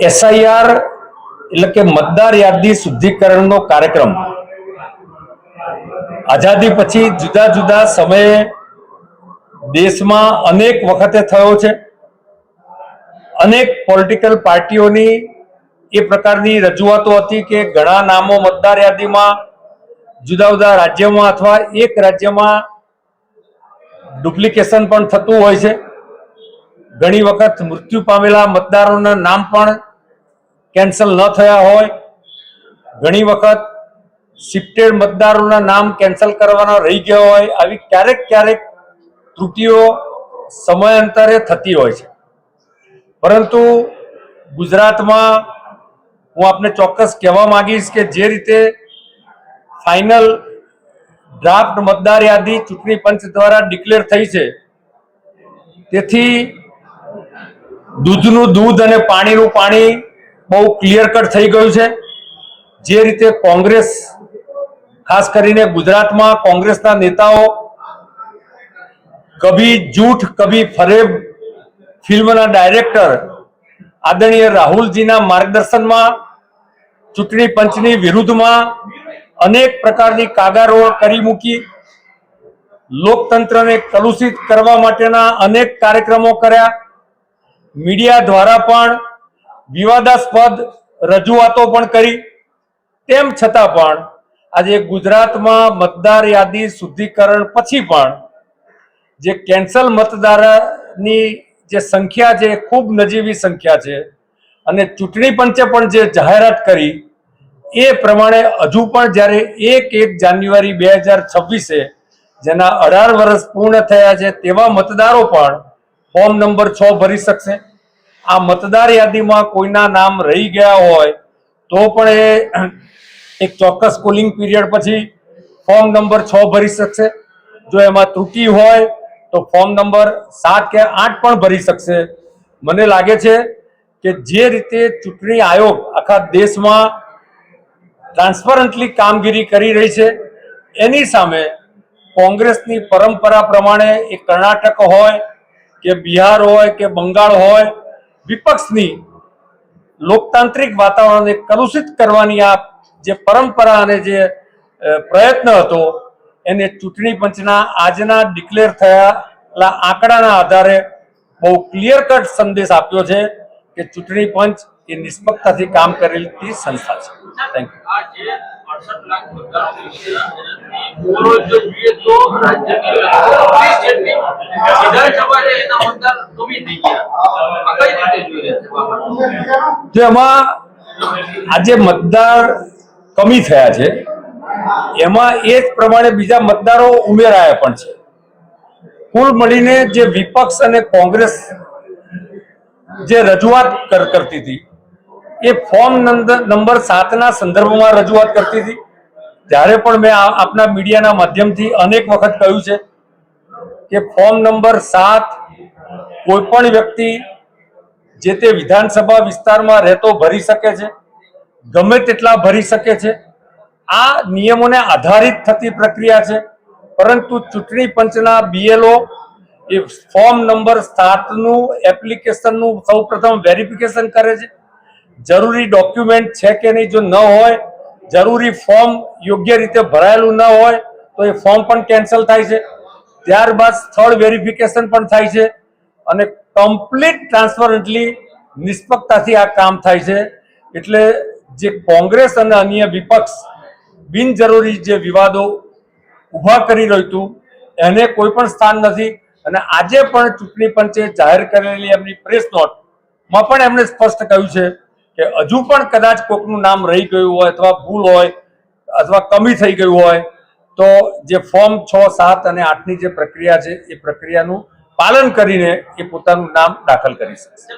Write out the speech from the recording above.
SIR એટલે કે મતદાર યાદી શુદ્ધિકરણનો કાર્યક્રમ આઝાદી પછી જુદા જુદા સમયે દેશમાં અનેક વખતે થયો છે। અનેક પોલિટિકલ પાર્ટીઓની એ પ્રકારની રજૂઆતો હતી કે ઘણા નામો મતદાર યાદીમાં જુદા જુદા રાજ્યોમાં અથવા એક રાજ્યમાં ડુપ્લિકેશન પણ થતું હોય છે। ઘણી વખત મૃત્યુ પામેલા મતદારોના નામ પણ કેન્સલ ન થયા હોય, ઘણી વખત શિફ્ટેડ મતદારોના નામ કેન્સલ કરવાના રહી ગયા હોય, આવી ક્યારેક ક્યારેક ત્રુટિઓ સમયાંતરે થતી હોય છે। પરંતુ ગુજરાતમાં હું આપને ચોક્કસ કહેવા માંગીશ કે જે રીતે ફાઇનલ ડ્રાફ્ટ મતદાર યાદી ચૂંટણી પંચ દ્વારા ડિક્લેર થઈ છે, તેથી દૂધનું દૂધ અને પાણીનું પાણી બહુ ક્લિયર કટ થઈ ગયું છે। જે રીતે કોંગ્રેસ, ખાસ કરીને ગુજરાતમાં કોંગ્રેસના નેતાઓ કભી જૂઠ કભી ફરેબ ફિલ્મના ડાયરેક્ટર આદરણીય રાહુલજીના માર્ગદર્શનમાં ચૂંટણી પંચની વિરુદ્ધમાં અનેક પ્રકારની કાગારો કરી મૂકી, લોકતંત્રને કલુષિત કરવા માટેના અનેક કાર્યક્રમો કર્યા, મીડિયા દ્વારા પણ વિવાદાસ્પદ રજૂઆતો પણ કરી। તેમ છતાં પણ આજે ગુજરાતમાં મતદાર યાદી શુદ્ધિકરણ પછી પણ જે કેન્સલ મતદારની જે સંખ્યા છે ખૂબ નજીવી સંખ્યા છે અને ચૂંટણી પંચે પણ જે જાહેરાત કરી એ પ્રમાણે હજુ પણ જ્યારે 1 જાન્યુઆરી 2026 જેના 18 વર્ષ પૂર્ણ થયા છે તેવા મતદારો પણ ફોર્મ નંબર 6 ભરી શકશે। આ મતદાર યાદીમાં કોઈના નામ રહી ગયા હોય તો પણ એ એક ચોક્કસ કુલિંગ પીરિયડ પછી ફોર્મ નંબર 6 ભરી શકશે। જો એમાં ત્રુટિ હોય તો ફોર્મ નંબર 7 કે 8 પણ ભરી શકશે। મને લાગે છે કે જે રીતે ચૂંટણી આયોગ આખા દેશમાં ટ્રાન્સપરન્ટલી કામગીરી કરી રહી છે, એની સામે કોંગ્રેસની પરંપરા પ્રમાણે એ કર્ણાટક હોય કે બિહાર હોય કે બંગાળ હોય, વિપક્ષની લોકતાંત્રિક વાતાવરણને કલુષિત કરવાની આ જે પરંપરા અને જે પ્રયત્ન હતો એને ચૂંટણી પંચના આજના ડિક્લેર થયેલા આંકડાના આધારે બહુ ક્લિયર કટ સંદેશ આપ્યો છે કે ચૂંટણી પંચ એ નિષ્પક્ષતાથી કામ કરેલી સંસ્થા છે। Thank you. એમાં આજે મતદાર કમી થયા છે, એમાં એ જ પ્રમાણે બીજા મતદારો ઉમેરાયા પણ છે। કુલ મળીને જે વિપક્ષ અને કોંગ્રેસ જે રજૂઆત કરતી હતી એ ફોર્મ નંબર 7ના સંદર્ભમાં રજૂઆત કરતી હતી। ત્યારે પણ મેં આપના મીડિયાના માધ્યમથી અનેક વખત કહ્યું છે કે ફોર્મ નંબર 7 કોઈ પણ વ્યક્તિ જે તે વિધાનસભા વિસ્તારમાં રહેતો ભરી શકે છે, ગમે તેટલા ભરી શકે છે। આ નિયમોને આધારિત થતી પ્રક્રિયા છે, પરંતુ ચૂંટણી પંચના બીએલઓ એ ફોર્મ નંબર 7નું એપ્લિકેશનનું સૌપ્રથમ વેરિફિકેશન કરે છે। જરૂરી ડોક્યુમેન્ટ છે કે નહીં, જો ન હોય, જરૂરી ફોર્મ યોગ્ય રીતે ભરાયેલું ન હોય તો એ ફોર્મ પણ કેન્સલ થાય છે। ત્યારબાદ સ્થળ વેરિફિકેશન પણ થાય છે અને કમ્પ્લીટ ટ્રાન્સપરન્ટલી નિષ્પક્ષતાથી આ કામ થાય છે। એટલે જે કોંગ્રેસ અને અન્ય વિપક્ષ બિનજરૂરી જે વિવાદો ઊભા કરી રહ્યું હતું એને કોઈ પણ સ્થાન નથી। અને આજે પણ ચૂંટણી પંચે જાહેર કરેલી એમની પ્રેસ નોટમાં પણ એમણે સ્પષ્ટ કહ્યું છે કે હજુ પણ કદાચ કોઈકનું નામ રહી ગયું હોય અથવા ભૂલ હોય અથવા કમી થઈ ગયું હોય તો જે ફોર્મ 6, 7 અને 8ની જે પ્રક્રિયા છે એ પ્રક્રિયાનું પાલન કરીને એ પોતાનું નામ દાખલ કરી શકશે।